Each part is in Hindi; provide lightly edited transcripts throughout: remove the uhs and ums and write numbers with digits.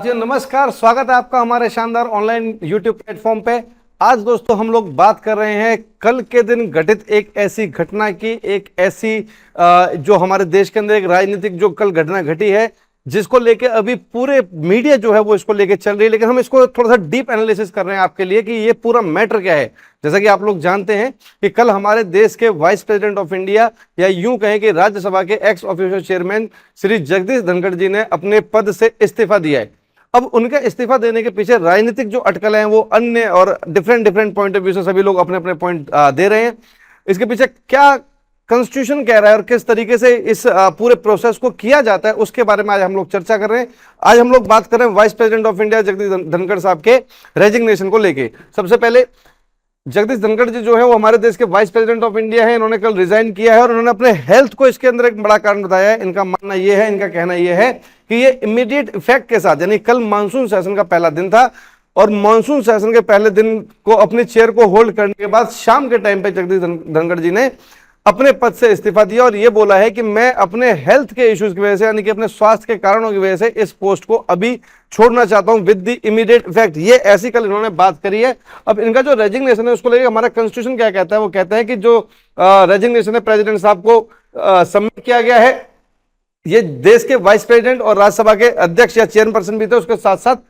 जी नमस्कार, स्वागत है आपका हमारे शानदार ऑनलाइन यूट्यूब प्लेटफॉर्म पे। आज दोस्तों हम लोग बात कर रहे हैं कल के दिन घटित एक ऐसी घटना की, एक ऐसी जो हमारे देश के अंदर एक राजनीतिक जो कल घटना घटी है, जिसको लेके अभी पूरे मीडिया जो है वो इसको लेके चल रही है। लेकिन हम इसको थोड़ा सा डीप एनालिसिस कर रहे हैं आपके लिए कि ये पूरा मैटर क्या है। जैसा कि आप लोग जानते हैं कि कल हमारे देश के वाइस प्रेसिडेंट ऑफ इंडिया, या यूं कहें कि राज्यसभा के ex official chairman Shri Jagdish Dhankhar ji ने अपने पद से इस्तीफा दिया है। अब उनके इस्तीफा देने के पीछे राजनीतिक जो अटकलें हैं वो अन्य और डिफरेंट पॉइंट ऑफ व्यू से सभी लोग अपने अपने पॉइंट दे रहे हैं। इसके पीछे क्या कॉन्स्टिट्यूशन कह रहा है और किस तरीके से इस पूरे प्रोसेस को किया जाता है, उसके बारे में आज हम लोग चर्चा कर रहे हैं। आज हम लोग बात कर रहे हैं vice president of India Jagdish Dhankhar साहब के रेजिग्नेशन को लेके। सबसे पहले जगदीश धनखड़ जी जो है वो हमारे देश के वाइस प्रेसिडेंट ऑफ इंडिया है। इन्होंने कल रिजाइन किया है और उन्होंने अपने हेल्थ को इसके अंदर एक बड़ा कारण बताया है। इनका मानना यह है, इनका कहना यह है कि ये इमीडिएट इफेक्ट के साथ, यानी कल मानसून सेशन का पहला दिन था और मानसून सेशन के पहले दिन को अपनी चेयर को होल्ड करने के बाद शाम के टाइम पे जगदीश धनखड़ जी ने अपने पद से इस्तीफा दिया और यह बोला है कि मैं अपने हेल्थ के इश्यूज की वजह से, यानी कि अपने स्वास्थ्य के कारणों की वजह से इस पोस्ट को अभी छोड़ना चाहता हूं विद द इमीडिएट इफेक्ट। ये ऐसी कल इन्होंने बात करी है। अब इनका जो रेजिग्नेशन है उसको लेकर हमारा कॉन्स्टिट्यूशन क्या कहता है, वो कहता है कि जो रेजिग्नेशन है प्रेसिडेंट साहब को सबमिट किया गया है, ये देश के वाइस प्रेसिडेंट और राज्यसभा के अध्यक्ष या चेयरपर्सन भी थे, उसके साथ साथ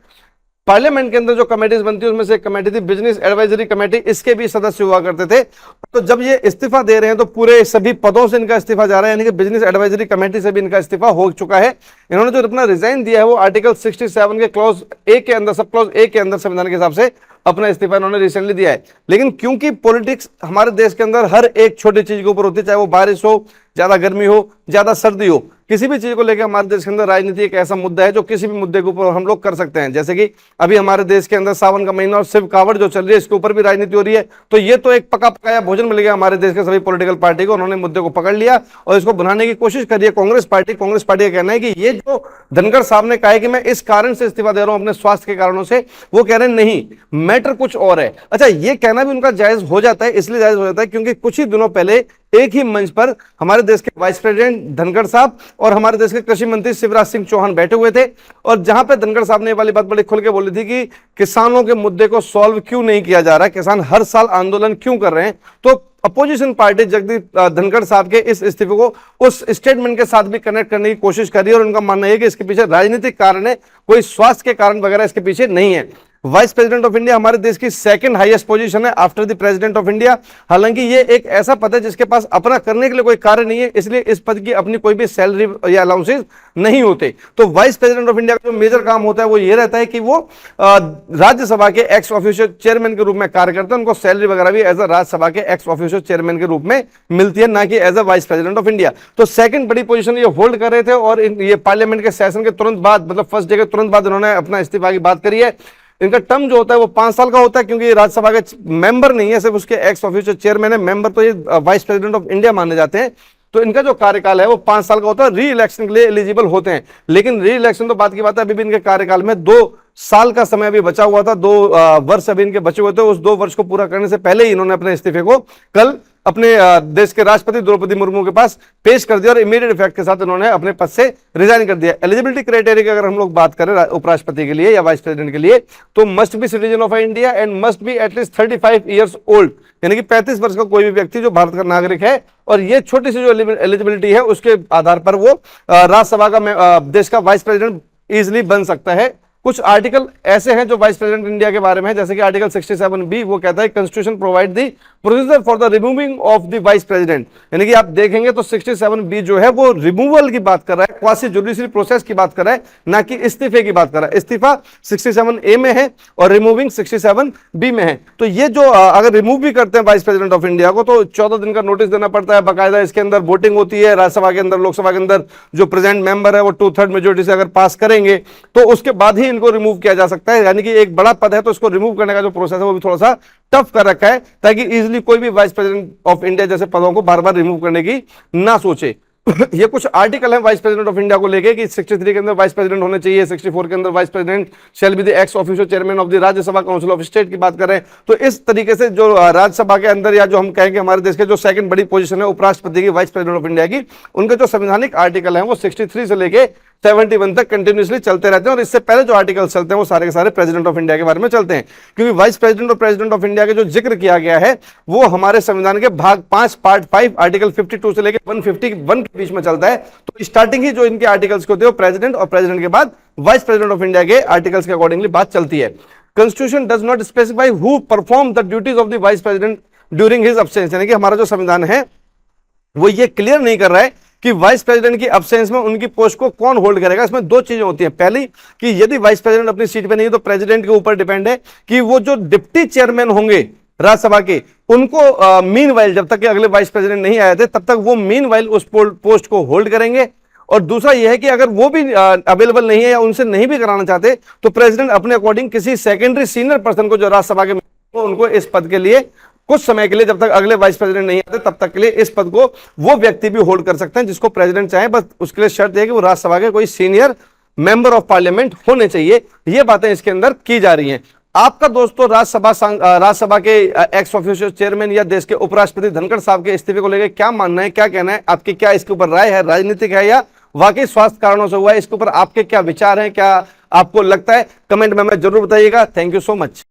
पार्लियामेंट के अंदर जो कमेटीज बनती है उसमें से एक कमेटी थी बिजनेस एडवाइजरी कमेटी, इसके भी सदस्य हुआ करते थे। तो जब ये इस्तीफा दे रहे हैं तो पूरे सभी पदों से इनका इस्तीफा जा रहा है, यानी कि बिजनेस एडवाइजरी कमेटी से भी इनका इस्तीफा हो चुका है। इन्होंने जो अपना रिजाइन दिया है वो आर्टिकल 67 के क्लॉज ए के अंदर, सब क्लॉज ए के अंदर संविधान के हिसाब से अपना इस्तीफा इन्होंने रिसेंटली दिया है। लेकिन क्योंकि पॉलिटिक्स हमारे देश के अंदर हर एक छोटी चीज के ऊपर होती है, चाहे वो बारिश हो, ज्यादा गर्मी हो, ज्यादा सर्दी हो, किसी भी चीज को लेकर हमारे देश के अंदर राजनीति एक ऐसा मुद्दा है जो किसी भी मुद्दे के ऊपर हम लोग कर सकते हैं। जैसे कि अभी हमारे देश के अंदर सावन का महीना और शिव कावड़ जो चल रही है, इसके ऊपर भी राजनीति हो रही है। तो ये तो एक पका पकाया भोजन मिल गया हमारे देश के सभी पॉलिटिकल पार्टी को। उन्होंने मुद्दे को पकड़ लिया और इसको बनाने की कोशिश करी है कांग्रेस पार्टी का कहना है कि ये जो धनखड़ साहब ने कहा है कि मैं इस कारण से इस्तीफा दे रहा हूं अपने स्वास्थ्य के कारणों से, वो कह रहे हैं नहीं, मैटर कुछ और है। अच्छा, ये कहना भी उनका जायज हो जाता है, इसलिए जायज हो जाता है क्योंकि कुछ ही दिनों पहले एक ही मंच पर हमारे देश के वाइस प्रेसिडेंट धनखड़ साहब और हमारे देश के कृषि मंत्री शिवराज सिंह चौहान बैठे हुए थे और जहां पे धनखड़ साहब ने ये वाली बात बड़ी खुल के बोली थी कि किसानों के मुद्दे को सॉल्व क्यों नहीं किया जा रहा है, किसान हर साल आंदोलन क्यों कर रहे हैं। तो अपोजिशन पार्टी जगदीश धनखड़ साहब के इस इस्तीफे को उस स्टेटमेंट के साथ भी कनेक्ट करने की कोशिश कर रही है और उनका मानना है कि इसके पीछे राजनीतिक कारण है, कोई स्वास्थ्य के कारण वगैरह इसके पीछे नहीं है। वाइस प्रेसिडेंट ऑफ इंडिया हमारे देश की सेकंड हाईएस्ट पोजीशन है after the president of India. हालांकि ये एक ऐसा पद है जिसके पास अपना करने के लिए कोई कार्य नहीं है, इसलिए इस पद की अपनी कोई भी सैलरी या अलाउंसेस नहीं होते। तो वाइस प्रेसिडेंट ऑफ इंडिया का जो मेजर काम होता है वो ये रहता है कि वो राज्यसभा के एक्स ऑफिशियल चेयरमैन के रूप में कार्य करते हैं। उनको सैलरी वगैरह भी एज अ राज्यसभा के एक्स ऑफिशियल चेयरमैन के रूप में मिलती है, ना कि as a vice president of India. तो सेकंड बड़ी पोजीशन ये होल्ड कर रहे थे और ये पार्लियामेंट के सेशन के तुरंत बाद, मतलब फर्स्ट डे के तुरंत बाद इन्होंने अपना इस्तीफा की बात करी है। इनका टर्म जो होता है वो 5 साल का होता है क्योंकि ये राज्यसभा के मेंबर नहीं है, सिर्फ उसके एक्स ऑफिशियल चेयरमैन है। मेंबर तो ये वाइस प्रेसिडेंट ऑफ इंडिया माने जाते हैं। तो इनका जो कार्यकाल है वो 5 साल का होता है, री इलेक्शन के लिए एलिजिबल होते हैं। लेकिन री इलेक्शन तो बात की बात है, अभी भी इनके कार्यकाल में 2 साल का समय अभी बचा हुआ था, 2 वर्ष अभी इनके बचे हुए थे। उस 2 वर्ष को पूरा करने से पहले ही इन्होंने अपने इस्तीफे को कल अपने देश के राष्ट्रपति द्रौपदी मुर्मू के पास पेश कर दिया और इमीडिएट इफेक्ट के साथ इन्होंने अपने पद से रिजाइन कर दिया। एलिजिबिलिटी क्राइटेरिया की अगर हम लोग बात करें उपराष्ट्रपति के लिए या वाइस प्रेसिडेंट के लिए, तो must be citizen of India and must be at least 35 years old, यानी कि 35 वर्ष का कोई भी व्यक्ति जो भारत का नागरिक है। और ये छोटी सी जो एलिजिबिलिटी है उसके आधार पर वो राज्यसभा का देश का वाइस प्रेसिडेंट इजिली बन सकता है। कुछ आर्टिकल ऐसे हैं जो वाइस प्रेसिडेंट इंडिया के बारे में है, जैसे कि आर्टिकल 67B वो कहता है constitution provide the procedure for the removing of the vice president. यानी कि आप देखेंगे तो 67B जो है वो रिमूवल की बात कर रहा है, क्वासी जुडिशियल प्रोसेस की बात कर रहा है, ना कि इस्तीफे की बात कर रहा है। इस्तीफा 67A में है और रिमूविंग 67B में है। तो ये जो अगर रिमूव भी करते हैं वाइस प्रेसिडेंट ऑफ इंडिया को तो 14 दिन का नोटिस देना पड़ता है, बाकायदा इसके अंदर वोटिंग होती है। राज्यसभा के अंदर, लोकसभा के अंदर जो प्रेजेंट मेंबर है वो 2/3 मेजोरिटी से अगर पास करेंगे तो उसके बाद ही इनको रिमूव किया जा सकता है। यानी कि एक बड़ा पद है तो इसको रिमूव करने का जो प्रोसेस है वो भी थोड़ा सा टफ कर रखा है, ताकि इजीली कोई भी वाइस प्रेसिडेंट ऑफ इंडिया जैसे पदों को बार बार रिमूव करने की ना सोचे। ये कुछ आर्टिकल है वाइस प्रेसिडेंट ऑफ इंडिया को लेके कि 63 के अंदर वाइस प्रेसिडेंट होने चाहिए, 64 के अंदर vice president shall be the x official chairman of the Rajya Sabha council of state की बात कर रहे हैं। तो इस तरीके से जो राज्यसभा के अंदर या जो हम कहेंगे हमारे देश के जो सेकंड बड़ी पोजीशन है उपराष्ट्रपति की, वाइस प्रेसिडेंट ऑफ इंडिया की, उनके जो संवैधानिक आर्टिकल है वो 63 से लेके 71 तक कंटिन्यूसली चलते रहते हैं, और इससे पहले जो आर्टिकल्स चलते हैं वो सारे के सारे प्रेसिडेंट ऑफ इंडिया के बारे में चलते हैं, क्योंकि वाइस प्रेसिडेंट और प्रेसिडेंट ऑफ इंडिया के जो जिक्र किया गया है वो हमारे संविधान के भाग 5 पार्ट 5 आर्टिकल 52 से लेकर 151 के बीच में चलता है। तो स्टार्टिंग ही जो इनके आर्टिकल्स होते हैं वो प्रेसिडेंट और प्रेसिडेंट के बाद वाइस प्रेसिडेंट ऑफ इंडिया के आर्टिकल्स के अकॉर्डिंगली बात चलती है। Constitution does not specify who perform the duties of the vice president during his absence, यानी कि हमारा जो संविधान है वो ये क्लियर नहीं कर रहा है कि वाइस प्रेसिडेंट की अब्सेंस में उनकी पोस्ट को कौन होल्ड करेगा। इसमें दो चीजें होती हैं, पहली कि यदि वाइस प्रेसिडेंट अपनी सीट पे नहीं है तो प्रेसिडेंट के ऊपर डिपेंड है कि वो जो डिप्टी चेयरमैन होंगे राज्यसभा के उनको मीनवाइल जब तक कि अगले वाइस प्रेसिडेंट नहीं आए थे तब तक वो मीनवाइल उस पोस्ट को होल्ड करेंगे। और दूसरा यह है कि अगर वो भी अवेलेबल नहीं है या उनसे नहीं भी कराना चाहते तो प्रेसिडेंट अपने अकॉर्डिंग किसी सेकेंडरी सीनियर पर्सन को जो राज्यसभा के उनको इस पद के लिए कुछ समय के लिए, जब तक अगले वाइस प्रेसिडेंट नहीं आते तब तक के लिए इस पद को वो व्यक्ति भी होल्ड कर सकते हैं जिसको प्रेसिडेंट चाहे। बस उसके लिए शर्त है कि वो राज्यसभा के कोई सीनियर मेंबर ऑफ पार्लियामेंट होने चाहिए। ये बातें इसके अंदर की जा रही हैं। आपका दोस्तों राज्यसभा के एक्स ऑफिशियो चेयरमैन या देश के उपराष्ट्रपति धनखड़ साहब के इस्तीफे को लेकर क्या मानना है, क्या कहना है, आपकी क्या इसके ऊपर राय है, राजनीतिक है या वाकई स्वास्थ्य कारणों से हुआ है, इसके ऊपर आपके क्या विचार हैं, क्या आपको लगता है, कमेंट में जरूर बताइएगा। Thank you so much.